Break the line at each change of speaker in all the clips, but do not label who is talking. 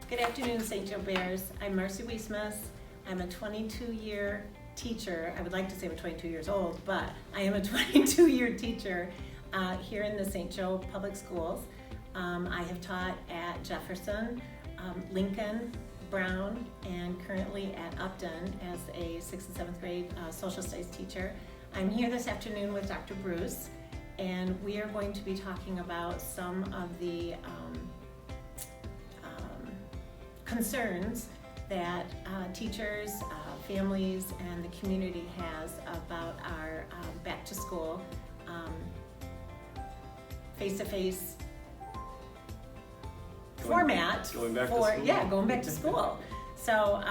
Good afternoon, St. Joe Bears. I'm Marcy Wiesmus. I'm a 22-year teacher. I would like to say I'm 22 years old, but I am a 22-year teacher here in the St. Joe Public Schools. I have taught at Jefferson, Lincoln, Brown, and currently at Upton as a 6th and 7th grade social studies teacher. I'm here this afternoon with Dr. Bruce, and we are going to be talking about some of the concerns that teachers, families, and the community has about our back to school, face-to-face format
going back
for
to school.
Yeah, going back to school. So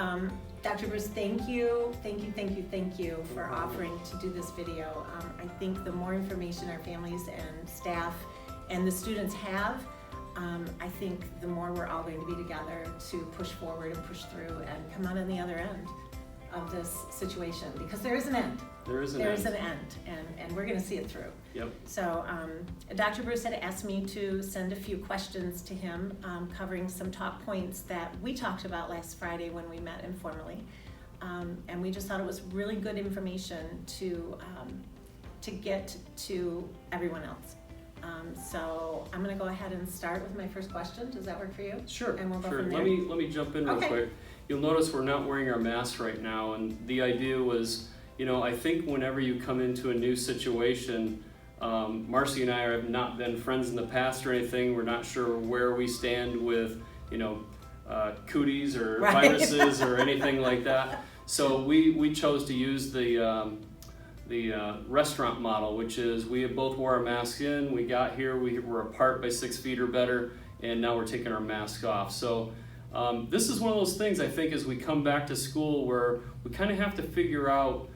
Dr. Bruce, thank you for offering to do this video. I think the more information our families and staff and the students have, I think the more we're all going to be together to push forward and push through and come out on the other end of this situation, because there is an end. There is an end, and we're going to see it through.
Yep.
So Dr. Bruce had asked me to send a few questions to him covering some top points that we talked about last Friday when we met informally, and we just thought it was really good information to get to everyone else. So I'm going to go ahead and start with my first question. Does that work for you?
Sure.
And we'll go
sure.
from there.
Let me jump in real quick. You'll notice we're not wearing our masks right now, and the idea was, I think whenever you come into a new situation, Marcy and I have not been friends in the past or anything. We're not sure where we stand with, cooties or viruses or anything like that. So we chose to use the restaurant model, which is we both wore our masks in, we got here, we were apart by 6 feet or better, and now we're taking our masks off. So this is one of those things, I think, as we come back to school where we kind of have to figure out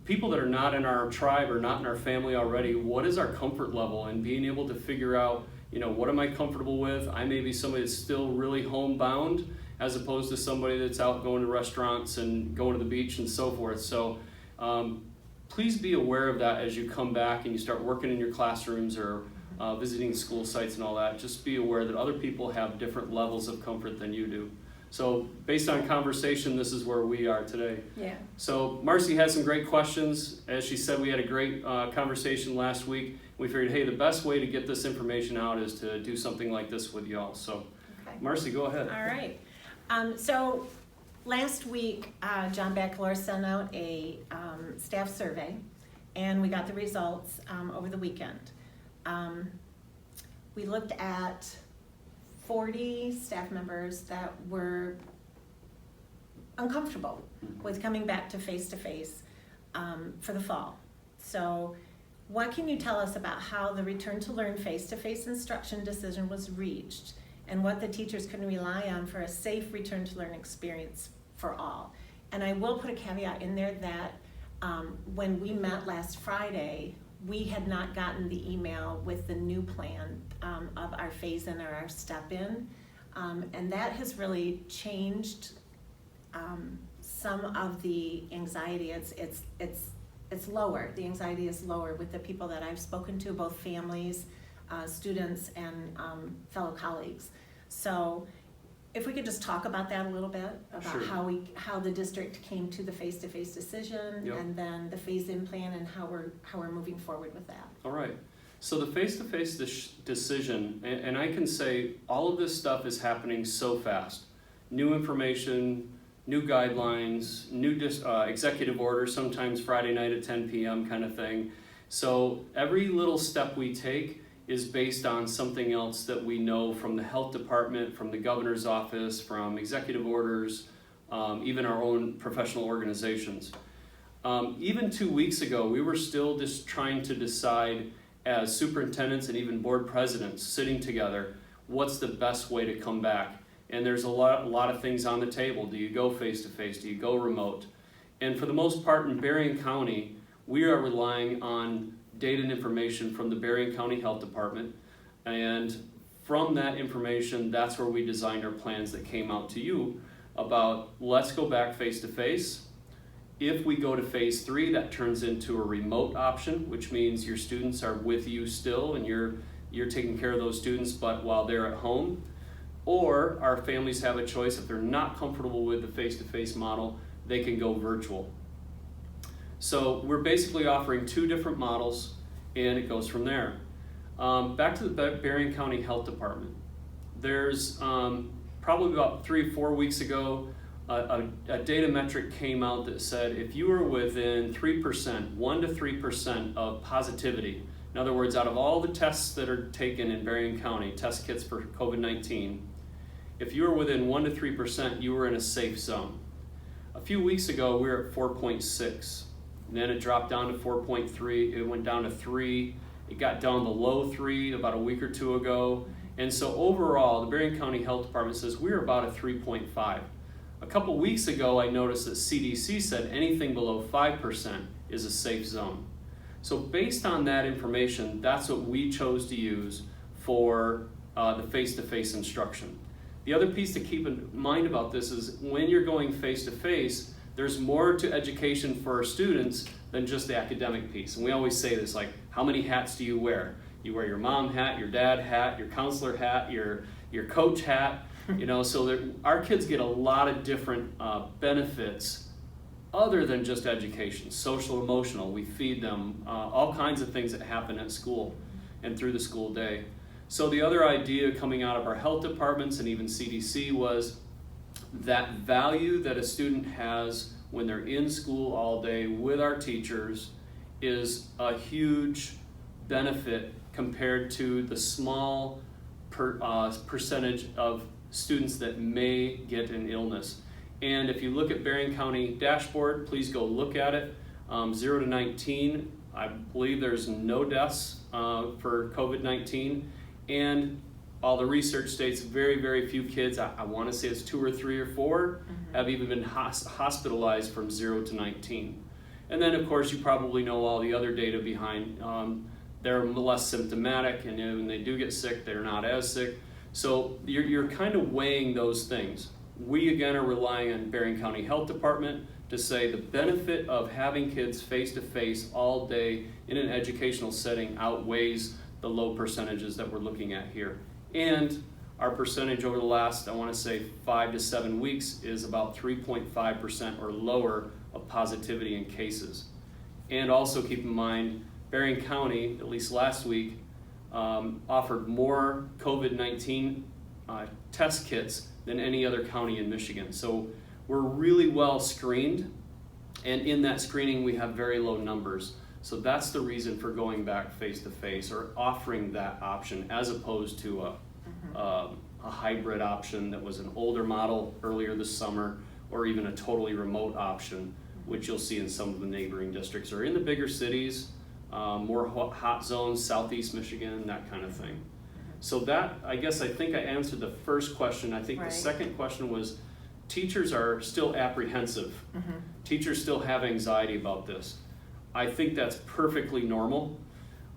people that are not in our tribe or not in our family already, what is our comfort level, and being able to figure out, what am I comfortable with? I may be somebody that's still really homebound as opposed to somebody that's out going to restaurants and going to the beach and so forth. So please be aware of that as you come back and you start working in your classrooms or visiting school sites and all that. Just be aware that other people have different levels of comfort than you do. So based on conversation, this is where we are today.
Yeah.
So Marcy had some great questions. As she said, we had a great conversation last week. We figured, hey, the best way to get this information out is to do something like this with y'all. So Marcy, go ahead.
All right. So last week, John Bachelor sent out a staff survey, and we got the results over the weekend. We looked at 40 staff members that were uncomfortable with coming back to face-to-face for the fall. So what can you tell us about how the return to learn face-to-face instruction decision was reached, and what the teachers can rely on for a safe return to learn experience for all? And I will put a caveat in there that when we met last Friday, we had not gotten the email with the new plan of our phase-in or our step-in, and that has really changed some of the anxiety. It's lower. The anxiety is lower with the people that I've spoken to, both families, students, and fellow colleagues. So if we could just talk about that a little bit, about
Sure.
how the district came to the face-to-face decision,
Yep.
and then the phase-in plan, and how we're moving forward with that.
All right. So the face-to-face decision, and I can say all of this stuff is happening so fast. New information, new guidelines, new executive orders, sometimes Friday night at 10 p.m. kind of thing. So every little step we take is based on something else that we know from the health department, from the governor's office, from executive orders, even our own professional organizations. Even 2 weeks ago, we were still just trying to decide as superintendents and even board presidents sitting together, what's the best way to come back? And there's a lot of things on the table. Do you go face-to-face? Do you go remote? And for the most part in Berrien County, we are relying on data and information from the Berrien County Health Department, and from that information, that's where we designed our plans that came out to you about let's go back face-to-face. If we go to phase 3, that turns into a remote option, which means your students are with you still and you're taking care of those students, but while they're at home. or our families have a choice. If they're not comfortable with the face-to-face model, they can go virtual. So we're basically offering 2 different models, and it goes from there. Back to the Berrien County Health Department. There's probably about 3 or 4 weeks ago, a data metric came out that said if you were within 3%, 1 to 3% of positivity, in other words, out of all the tests that are taken in Berrien County, test kits for COVID-19, if you were within 1 to 3%, you were in a safe zone. A few weeks ago, we were at 4.6, and then it dropped down to 4.3, it went down to 3, it got down below 3 about a week or 2 ago, and so overall, the Berrien County Health Department says we're about a 3.5. A couple weeks ago, I noticed that CDC said anything below 5% is a safe zone. So based on that information, that's what we chose to use for the face-to-face instruction. The other piece to keep in mind about this is when you're going face-to-face, there's more to education for our students than just the academic piece. And we always say this, like, how many hats do you wear? You wear your mom hat, your dad hat, your counselor hat, your coach hat, you know, so our kids get a lot of different benefits other than just education, social, emotional. We feed them all kinds of things that happen at school and through the school day. So the other idea coming out of our health departments and even CDC was that value that a student has when they're in school all day with our teachers is a huge benefit compared to the small percentage of students that may get an illness. And if you look at Berrien County dashboard, please go look at it. 0 to 19, I believe there's no deaths for COVID-19. And all the research states very, very few kids, I want to say it's 2 or 3 or 4, have even been hospitalized from 0 to 19. And then of course you probably know all the other data behind. They're less symptomatic, and when they do get sick, they're not as sick. So you're kind of weighing those things. We again are relying on Berrien County Health Department to say the benefit of having kids face-to-face all day in an educational setting outweighs the low percentages that we're looking at here. And our percentage over the last, I want to say 5 to 7 weeks, is about 3.5% or lower of positivity in cases. And also keep in mind, Berrien County, at least last week, offered more COVID-19 test kits than any other county in Michigan. So we're really well screened, and in that screening we have very low numbers. So that's the reason for going back face-to-face or offering that option as opposed to a hybrid option that was an older model earlier this summer, or even a totally remote option, which you'll see in some of the neighboring districts or in the bigger cities, more hot zones, southeast Michigan, that kind of thing. So that, I think I answered the first question. I think the second question was, teachers are still apprehensive. Teachers still have anxiety about this. I think that's perfectly normal.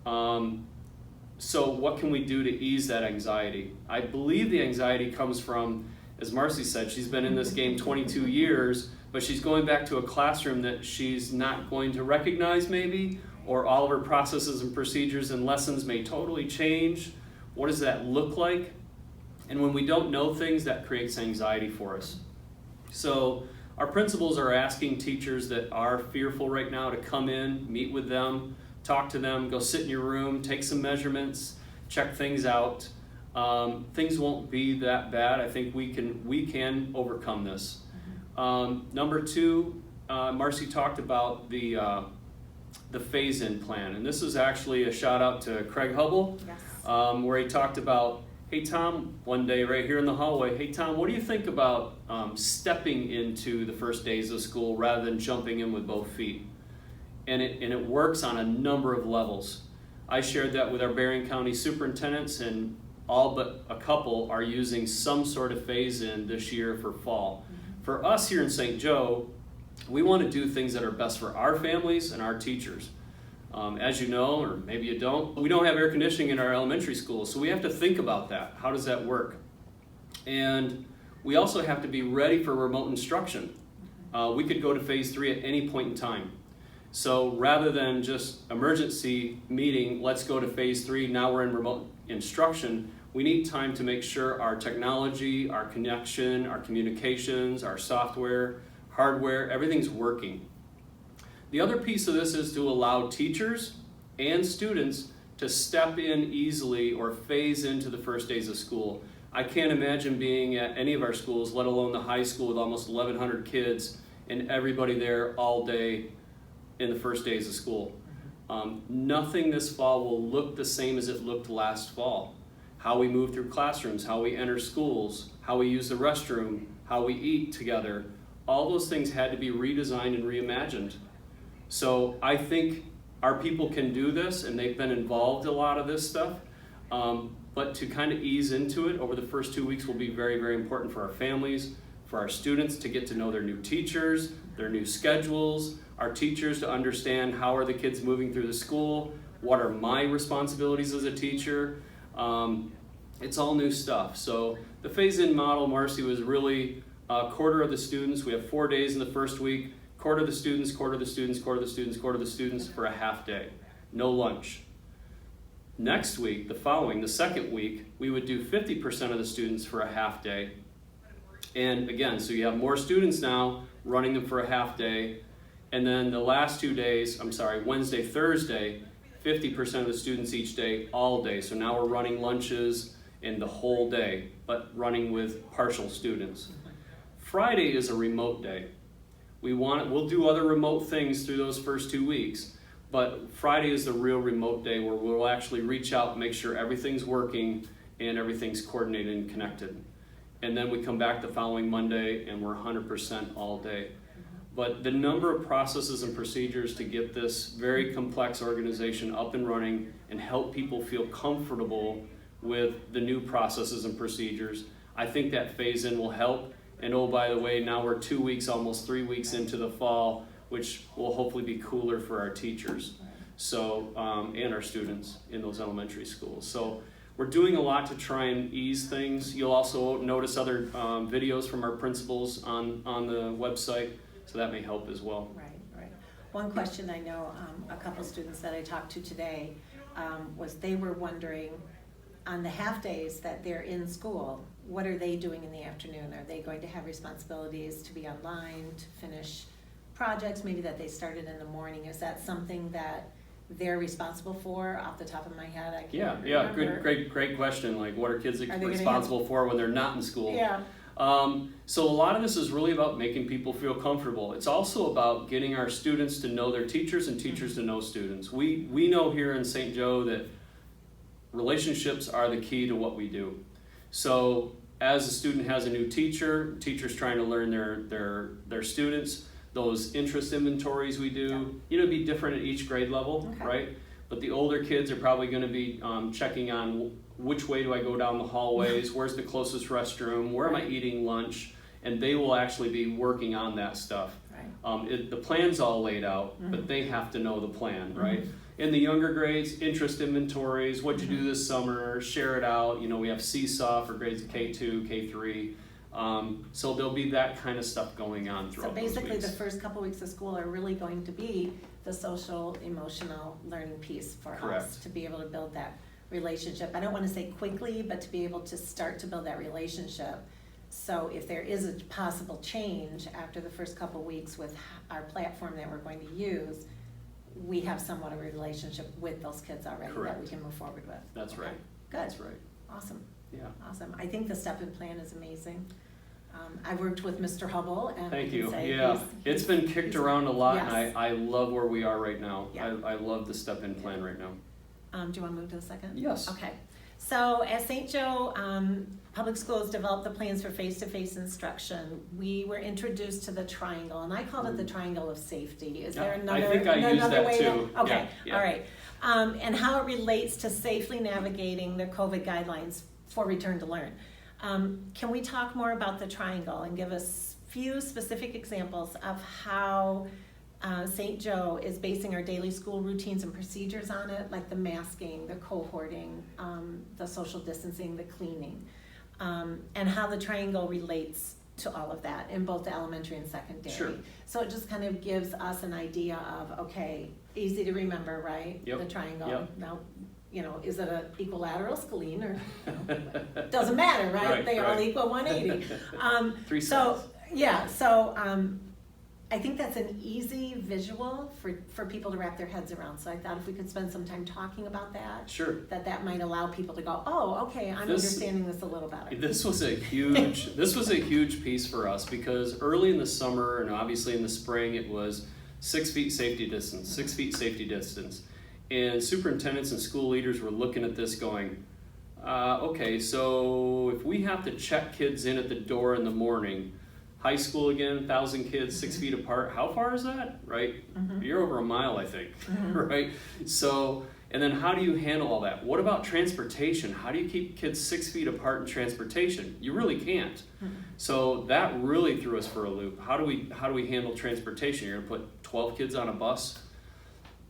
So what can we do to ease that anxiety? I believe the anxiety comes from, as Marcy said, she's been in this game 22 years, but she's going back to a classroom that she's not going to recognize maybe, or all of her processes and procedures and lessons may totally change. What does that look like? And when we don't know things, that creates anxiety for us. So our principals are asking teachers that are fearful right now to come in, meet with them, talk to them, go sit in your room, take some measurements, check things out. Things won't be that bad. I think we can overcome this. Number 2, Marcy talked about the phase-in plan, and this is actually a shout out to Craig Hubble, where he talked about, hey Tom, one day right here in the hallway, hey Tom, what do you think about stepping into the first days of school rather than jumping in with both feet? And it works on a number of levels. I shared that with our Berrien County superintendents, and all but a couple are using some sort of phase-in this year for fall. For us here in St. Joe, we want to do things that are best for our families and our teachers. As you know, or maybe you don't, we don't have air conditioning in our elementary schools, so we have to think about that. How does that work? And we also have to be ready for remote instruction. We could go to phase 3 at any point in time. So rather than just emergency meeting, let's go to phase 3, now we're in remote instruction, we need time to make sure our technology, our connection, our communications, our software, hardware, everything's working. The other piece of this is to allow teachers and students to step in easily or phase into the first days of school. I can't imagine being at any of our schools, let alone the high school with almost 1,100 kids and everybody there all day in the first days of school. Nothing this fall will look the same as it looked last fall. How we move through classrooms, how we enter schools, how we use the restroom, how we eat together, all those things had to be redesigned and reimagined. So I think our people can do this, and they've been involved in a lot of this stuff, but to kind of ease into it over the first 2 weeks will be very, very important for our families, for our students to get to know their new teachers, their new schedules, our teachers to understand how are the kids moving through the school, what are my responsibilities as a teacher. It's all new stuff. So the phase-in model, Marcy, was really a quarter of the students. We have 4 days in the first week, quarter of the students, quarter of the students, quarter of the students, quarter of the students for a half day. No lunch. Next week, the second week, we would do 50% of the students for a half day. And again, so you have more students now running them for a half day. And then the last 2 days, Wednesday, Thursday, 50% of the students each day, all day. So now we're running lunches in the whole day, but running with partial students. Friday is a remote day. We'll do other remote things through those first 2 weeks, but Friday is the real remote day where we'll actually reach out and make sure everything's working and everything's coordinated and connected. And then we come back the following Monday and we're 100% all day. But the number of processes and procedures to get this very complex organization up and running and help people feel comfortable with the new processes and procedures, I think that phase in will help. And oh, by the way, now we're 2 weeks, almost 3 weeks into the fall, which will hopefully be cooler for our teachers, so and our students in those elementary schools. So we're doing a lot to try and ease things. You'll also notice other videos from our principals on the website, so that may help as well.
Right. One question I know a couple students that I talked to today was they were wondering, on the half days that they're in school, what are they doing in the afternoon? Are they going to have responsibilities to be online, to finish projects maybe that they started in the morning? Is that something that they're responsible for? Off the top of my head, I can't remember.
Great question. Like, what are kids
they
responsible for when they're not in school?
Yeah.
So a lot of this is really about making people feel comfortable. It's also about getting our students to know their teachers and teachers to know students. We know here in St. Joe that relationships are the key to what we do. So as a student has a new teacher, teachers trying to learn their students, those interest inventories we do, be different at each grade level, right? But the older kids are probably going to be checking on which way do I go down the hallways, where's the closest restroom, where am I eating lunch, and they will actually be working on that stuff. Right. The plan's all laid out, but they have to know the plan, right? In the younger grades, interest inventories, what'd you do this summer, share it out. We have Seesaw for grades K2, K3. So there'll be that kind of stuff going on throughout those weeks. So basically
the first couple weeks of school are really going to be the social, emotional learning piece for us to be able to build that relationship. I don't want to say quickly, but to be able to start to build that relationship. So if there is a possible change after the first couple weeks with our platform that we're going to use, we have somewhat of a relationship with those kids already that we can move forward with.
That's right.
Good.
That's right.
Awesome.
Yeah.
Awesome. I think the step-in plan is amazing. I've worked with Mr. Hubble, and
thank you. It's been kicked around a lot, and I love where we are right now.
Yeah.
I love the step-in plan right now.
Do you want to move to the second?
Yes.
Okay. So as St. Joe Public Schools developed the plans for face-to-face instruction, we were introduced to the triangle, and I called it the triangle of safety. Is there another?
I think I used that
way
too.
Okay.
Yeah.
All right. And how it relates to safely navigating the COVID guidelines for return to learn. Can we talk more about the triangle and give us a few specific examples of how St. Joe is basing our daily school routines and procedures on it, like the masking, the cohorting, the social distancing, the cleaning, and how the triangle relates to all of that in both the elementary and secondary.
Sure.
So it just kind of gives us an idea of, okay, easy to remember, right?
Yep.
The triangle.
Yep.
Now, is it an equilateral scalene or, doesn't matter, right?
Right,
They all
right.
equal 180.
Three
So,
sides.
yeah, I think that's an easy visual for people to wrap their heads around. So I thought if we could spend some time talking about that,
Sure.
that might allow people to go, oh, okay, I'm understanding this a little better.
This was a huge piece for us because early in the summer and obviously in the spring it was 6 feet safety distance, 6 feet safety distance. And superintendents and school leaders were looking at this going, okay, so if we have to check kids in at the door in the morning, high school again, 1,000 kids, 6 feet apart, how far is that, right? You're over a mile, I think, right? So, and then how do you handle all that? What about transportation? How do you keep kids 6 feet apart in transportation? You really can't. So that really threw us for a loop. How do we handle transportation? You're gonna put 12 kids on a bus?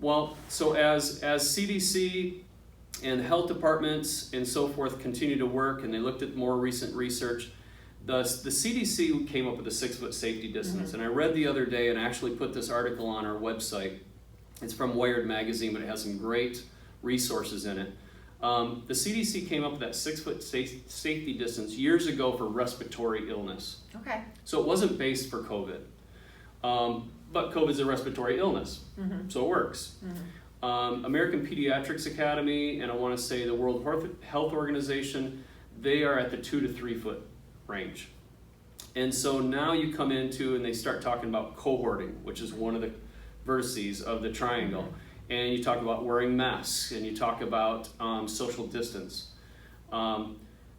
Well, so as CDC and health departments and so forth continue to work and they looked at more recent research, the CDC came up with a 6 foot safety distance. And I read the other day and actually put this article on our website. It's from Wired magazine, but it has some great resources in it. The CDC came up with that 6 foot safety distance years ago for respiratory illness.
Okay.
So it wasn't based for COVID. But COVID's a respiratory illness, so it works. American Pediatrics Academy and I want to say the World Health Organization, they are at the 2 to 3 foot range. And so now you come into and they start talking about cohorting, which is one of the vertices of the triangle. And you talk about wearing masks and you talk about social distance. The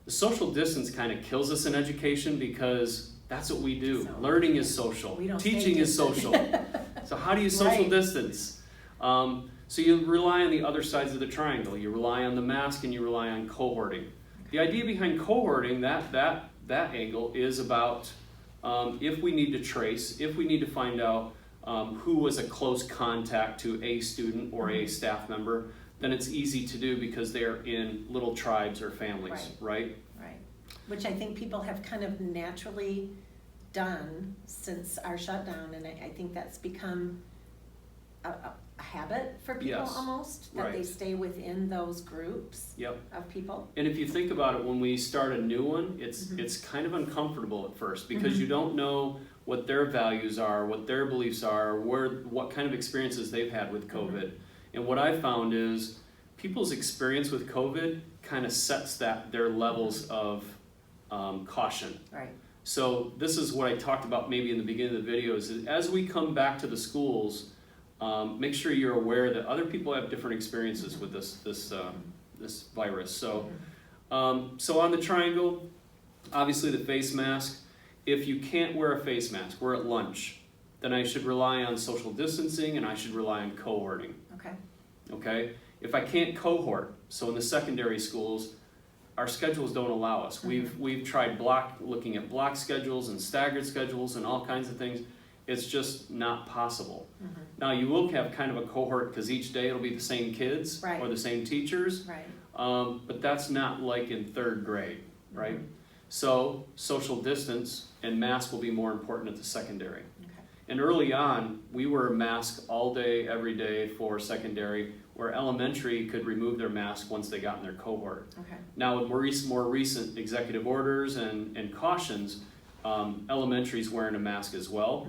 social distance kind of kills us in education because that's what we do. Learning is social. Teaching is social. So how do you social distance? So you rely on the other sides of the triangle. You rely on the mask and you rely on cohorting. The idea behind cohorting, that angle is about if we need to trace, if we need to find out who was a close contact to a student or a staff member, then it's easy to do because they're in little tribes or families, right?
Right. Which I think people have kind of naturally done since our shutdown, and I think that's become a habit for people almost, that they stay within those groups of people.
And if you think about it, when we start a new one, it's kind of uncomfortable at first because you don't know what their values are, what their beliefs are, what kind of experiences they've had with COVID. And what I found is people's experience with COVID kind of sets their levels of caution.
Right.
So this is what I talked about maybe in the beginning of the video is as we come back to the schools, make sure you're aware that other people have different experiences with this virus. So, so on the triangle, obviously the face mask. If you can't wear a face mask, we're at lunch, then I should rely on social distancing and I should rely on cohorting. Okay? If I can't cohort, so in the secondary schools, our schedules don't allow us. We've tried looking at block schedules and staggered schedules and all kinds of things. It's just not possible. Now you will have kind of a cohort because each day it'll be the same kids or the same teachers, but that's not like in 3rd grade, right? So social distance and mask will be more important at the secondary. And early on, we were masked all day, every day for secondary, where elementary could remove their mask once they got in their cohort. Now with more recent executive orders and cautions, elementary's wearing a mask as well.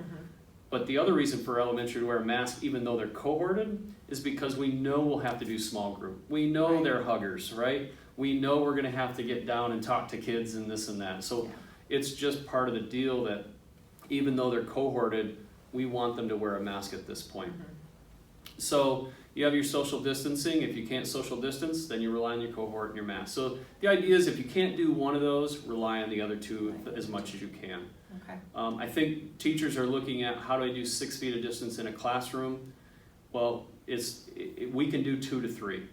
But the other reason for elementary to wear a mask, even though they're cohorted, is because we know we'll have to do small group. We know they're huggers, right? We know we're gonna have to get down and talk to kids and this and that. So it's just part of the deal that even though they're cohorted, we want them to wear a mask at this point. So you have your social distancing. If you can't social distance, then you rely on your cohort and your mask. So the idea is if you can't do one of those, rely on the other two as much as you can. I think teachers are looking at how do I do 6 feet of distance in a classroom? Well, we can do 2 to 3.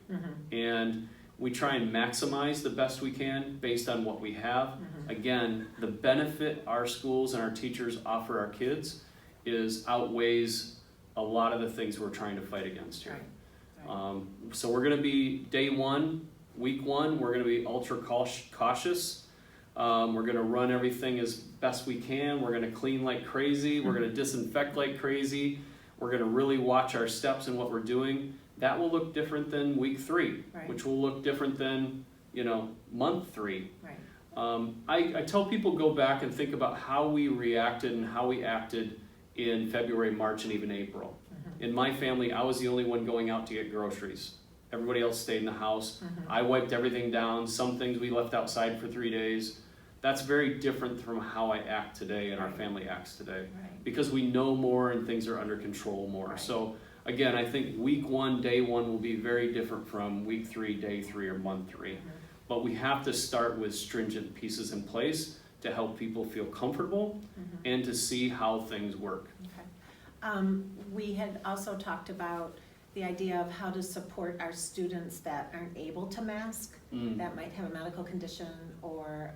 And we try and maximize the best we can based on what we have. Again, the benefit our schools and our teachers offer our kids outweighs a lot of the things we're trying to fight against here. So we're going to be day 1, week 1, we're going to be ultra cautious. We're going to run everything as best we can. We're going to clean like crazy. We're going to disinfect like crazy. We're going to really watch our steps and what we're doing. that will look different than week 3,
Right.
which will look different than, month 3.
Right.
I tell people go back and think about how we reacted and how we acted in February, March, and even April. In my family, I was the only one going out to get groceries. Everybody else stayed in the house. I wiped everything down. Some things we left outside for 3 days. That's very different from how I act today and our family acts today.
Right.
Because we know more and things are under control more.
Right.
So again, I think week 1, day 1 will be very different from week 3, day 3, or month 3. But we have to start with stringent pieces in place to help people feel comfortable and to see how things work.
Okay. We had also talked about the idea of how to support our students that aren't able to mask, that might have a medical condition or,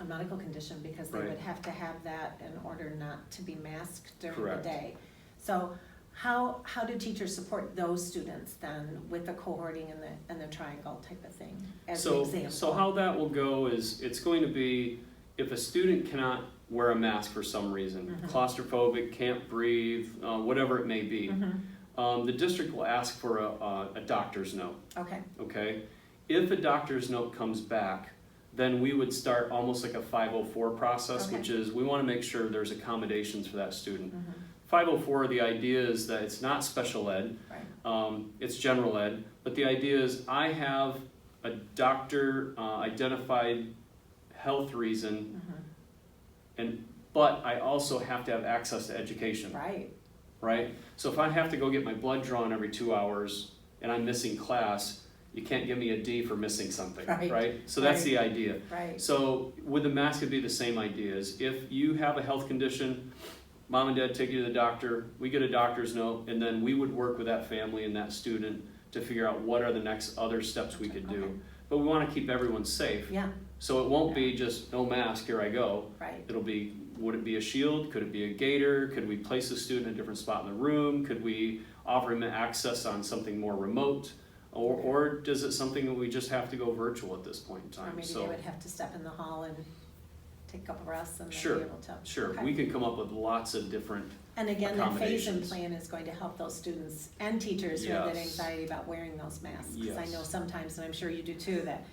a medical condition, because they
Right.
would have to have that in order not to be masked during
Correct.
the day. So how do teachers support those students then with the cohorting and the triangle type of thing as an example?
So how that will go is, it's going to be, if a student cannot wear a mask for some reason, claustrophobic, can't breathe, whatever it may be, the district will ask for a doctor's note.
Okay.
Okay? If a doctor's note comes back, then we would start almost like a 504 process,
Okay.
which is we want to make sure there's accommodations for that student. 504, the idea is that it's not special ed,
Right.
it's general ed, but the idea is I have a doctor identified health reason, but I also have to have access to education,
Right.
right? So if I have to go get my blood drawn every 2 hours and I'm missing class, you can't give me a D for missing something,
Right.
right? So that's
Right.
the idea.
Right.
So with the mask, it'd be the same idea. Is if you have a health condition, mom and dad take you to the doctor, we get a doctor's note, and then we would work with that family and that student to figure out what are the next other steps we could do.
Okay.
But we want to keep everyone safe.
Yeah.
So it won't be just no mask, here I go.
Right.
It'll be, would it be a shield? Could it be a gaiter? Could we place the student in a different spot in the room? Could we offer him access on something more remote? Or is it something that we just have to go virtual at this point in
Or
time?
maybe
So
they would have to step in the hall and take a couple breaths and then
Sure.
be able to.
sure,
Okay.
we can come up with lots of different,
And again, that phase-in
accommodations.
plan is going to help those students and teachers who have that
Yes.
anxiety about wearing those masks. Because I
Yes.
know sometimes, and I'm sure you do too, that,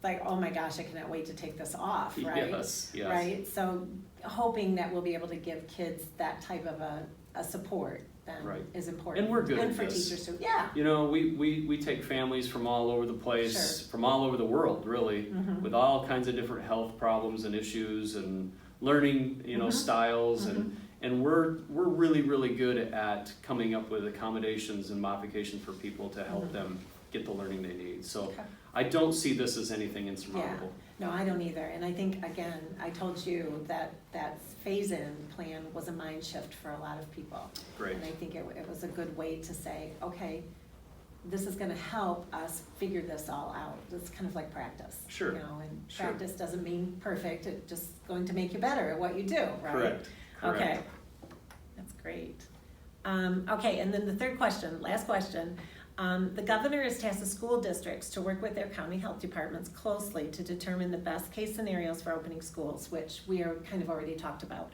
like, oh my gosh, I cannot wait to take this off, right?
yes.
Right, so hoping that we'll be able to give kids that type of a support then
Right.
is important.
And we're good
And
at
for
this.
teachers too, yeah.
We take families from all over the place,
Sure.
from all over the world, really,
Mhm.
with all kinds of different health problems and issues and learning, styles, and we're really, really good at coming up with accommodations and modifications for people to help them get the learning they need. So
Okay.
I don't see this as anything insurmountable.
No, I don't either, and I think, again, I told you that phase-in plan was a mind shift for a lot of people.
Great.
And I think it was a good way to say, okay, this is gonna help us figure this all out. It's kind of like practice.
Sure.
And
Sure.
practice doesn't mean perfect, it's just going to make you better at what you do, right?
Correct.
Okay, that's great. Okay, and then the third question, last question. The governor has tasked the school districts to work with their county health departments closely to determine the best case scenarios for opening schools, which we are kind of already talked about,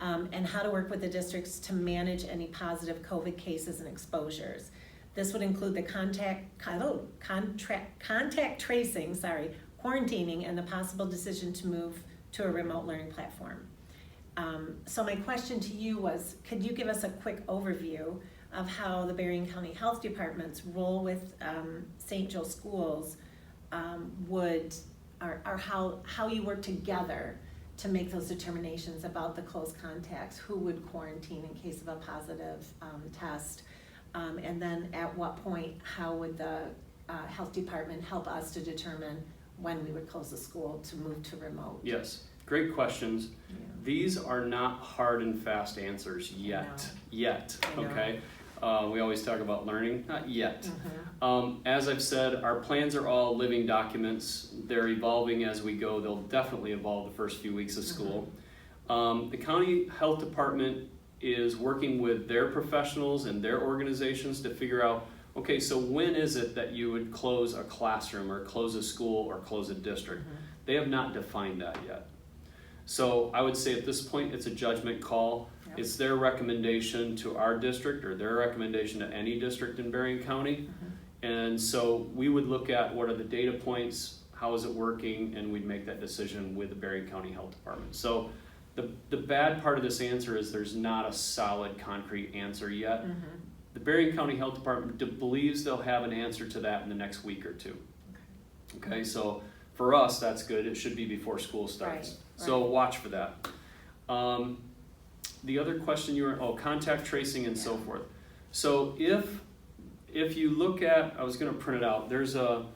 and how to work with the districts to manage any positive COVID cases and exposures. This would include the contact tracing, quarantining, and the possible decision to move to a remote learning platform. So my question to you was, could you give us a quick overview of how the Berrien County Health Department's role with St. Joe schools or how you work together to make those determinations about the close contacts, who would quarantine in case of a positive test, and then at what point, how would the health department help us to determine when we would close the school to move to remote?
Yes, great questions.
Yeah.
These are not hard and fast answers yet.
I know.
Okay? We always talk about learning, not yet.
Mhm.
As I've said, our plans are all living documents. They're evolving as we go. They'll definitely evolve the first few weeks of school. The county health department is working with their professionals and their organizations to figure out, okay, so when is it that you would close a classroom or close a school or close a district? They have not defined that yet. So I would say at this point, it's a judgment call.
Yep.
It's their recommendation to our district or their recommendation to any district in Berrien County. And so we would look at what are the data points, how is it working, and we'd make that decision with the Berrien County Health Department. So the bad part of this answer is there's not a solid, concrete answer yet. The Berrien County Health Department believes they'll have an answer to that in the next week or two. Okay, so for us, that's good. It should be before school starts.
Right,
So watch for that. The other question contact tracing and so forth. So if you look at, I was going to print it out. There's a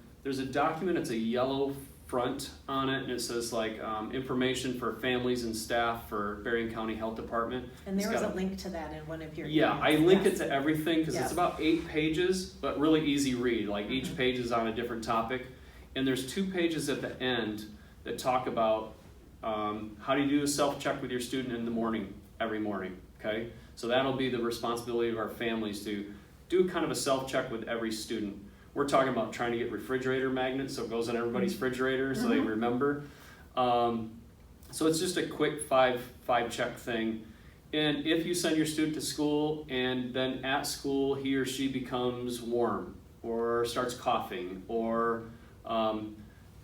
document. It's a yellow front on it, and it says like information for families and staff for Berrien County Health Department.
And there was a link to that in one of your
Yeah,
emails.
I link
Yes.
it to everything because it's about 8 pages, but really easy read. Like each page is on a different topic, and there's 2 pages at the end that talk about how do you do a self-check with your student in the morning, every morning. Okay, so that'll be the responsibility of our families to do kind of a self-check with every student. We're talking about trying to get refrigerator magnets so it goes on everybody's refrigerator so they remember. So it's just a quick five check thing. And if you send your student to school and then at school he or she becomes warm or starts coughing or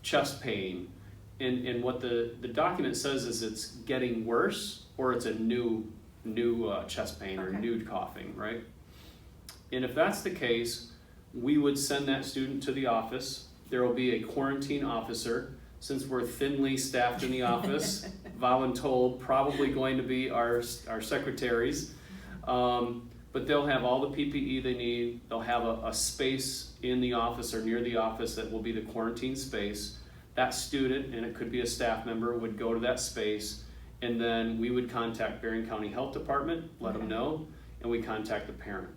chest pain, and what the document says is it's getting worse or it's a new chest pain or new coughing, right? And if that's the case, we would send that student to the office. There will be a quarantine officer. Since we're thinly staffed in the office, voluntold, probably going to be our secretaries. But they'll have all the PPE they need. They'll have a space in the office or near the office that will be the quarantine space. That student, and it could be a staff member, would go to that space, and then we would contact Berrien County Health Department, let them know, and we contact the parent.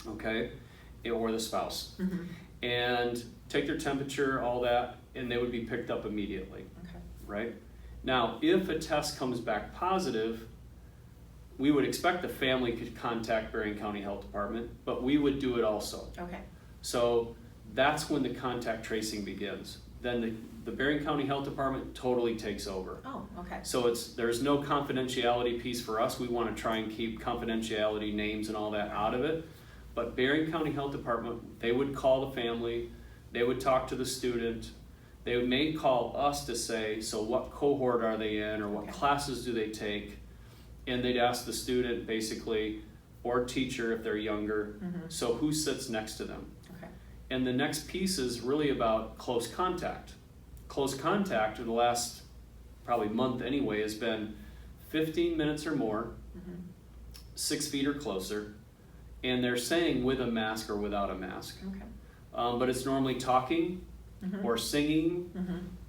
Okay, or the spouse, and take their temperature, all that, and they would be picked up immediately. Right? Now, if a test comes back positive, we would expect the family could contact Berrien County Health Department, but we would do it also. So that's when the contact tracing begins. Then the Berrien County Health Department totally takes over. So there's no confidentiality piece for us. We want to try and keep confidentiality, names and all that out of it. But Berrien County Health Department, they would call the family, they would talk to the student, they may call us to say, so what cohort are they in or what classes do they take? And they'd ask the student basically, or teacher if they're younger, so who sits next to them? And the next piece is really about close contact. Close contact in the last probably month anyway has been 15 minutes or more, 6 feet or closer, and they're saying with a mask or without a mask. But it's normally talking or singing,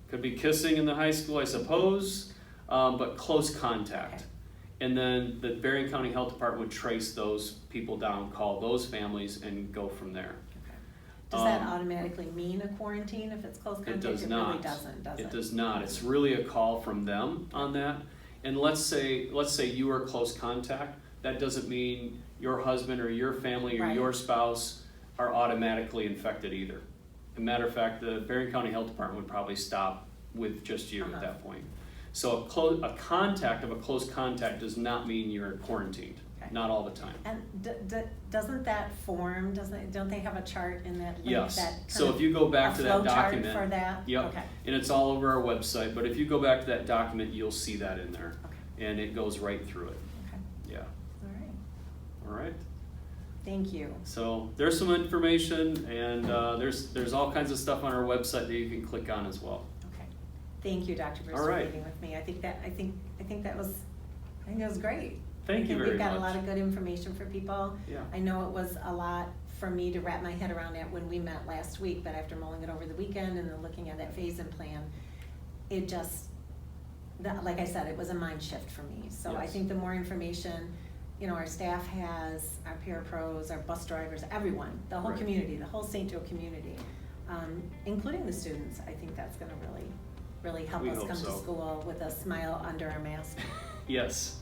could be kissing in the high school I suppose, but close contact. And then the Berrien County Health Department would trace those people down, call those families, and go from there.
Does that automatically mean a quarantine if it's close contact?
It does not.
It really doesn't, does it?
It does not. It's really a call from them on that. And let's say you are close contact. That doesn't mean your husband or your family or your spouse are automatically infected either. As a matter of fact, the Berrien County Health Department would probably stop with just you at that point. So a contact of a close contact does not mean you're quarantined. Not all the time.
And doesn't that form, don't they have a chart in that link?
Yes.
That
So if you go back to that document,
for that?
Yep. And it's all over our website. But if you go back to that document, you'll see that in there, and it goes right through it. Yeah. All right.
Thank you.
So there's some information, and there's all kinds of stuff on our website that you can click on as well.
Thank you, Dr. Bruce, for meeting with me. I think that was great.
Thank you very much.
We've got a lot of good information for people.
Yeah.
I know it was a lot for me to wrap my head around it when we met last week, but after mulling it over the weekend and then looking at that phase-in plan, it just, like I said, it was a mind shift for me. So I think the more information, our staff has, our parapros, our bus drivers, everyone, the whole community, the whole St. Joe community, including the students, I think that's gonna really help us come to school with a smile under our mask.
Yes.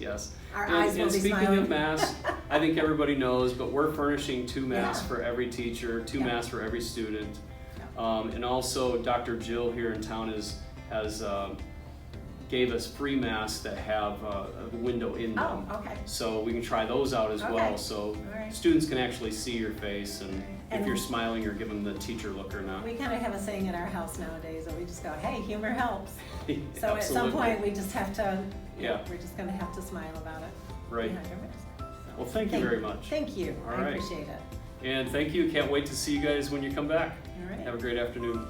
Our eyes will be
speaking
smiling.
of masks, I think everybody knows, but we're furnishing 2 masks for every teacher, 2 masks for every student. And also Dr. Jill here in town has gave us free masks that have a window in them.
Oh, okay.
So we can try those out as
Okay.
well, so
All right.
students can actually see your face and if
And-
you're smiling or give them the teacher look or not.
We kind of have a saying in our house nowadays that we just go, hey, humor helps. So at some
Absolutely.
point, we just have to,
Yeah.
we're just gonna have to smile about it.
Right.
behind our mask. So,
Well, thank you very much.
Thank you,
All
I
right.
appreciate it.
And thank you. Can't wait to see you guys when you come back.
All right.
Have a great afternoon.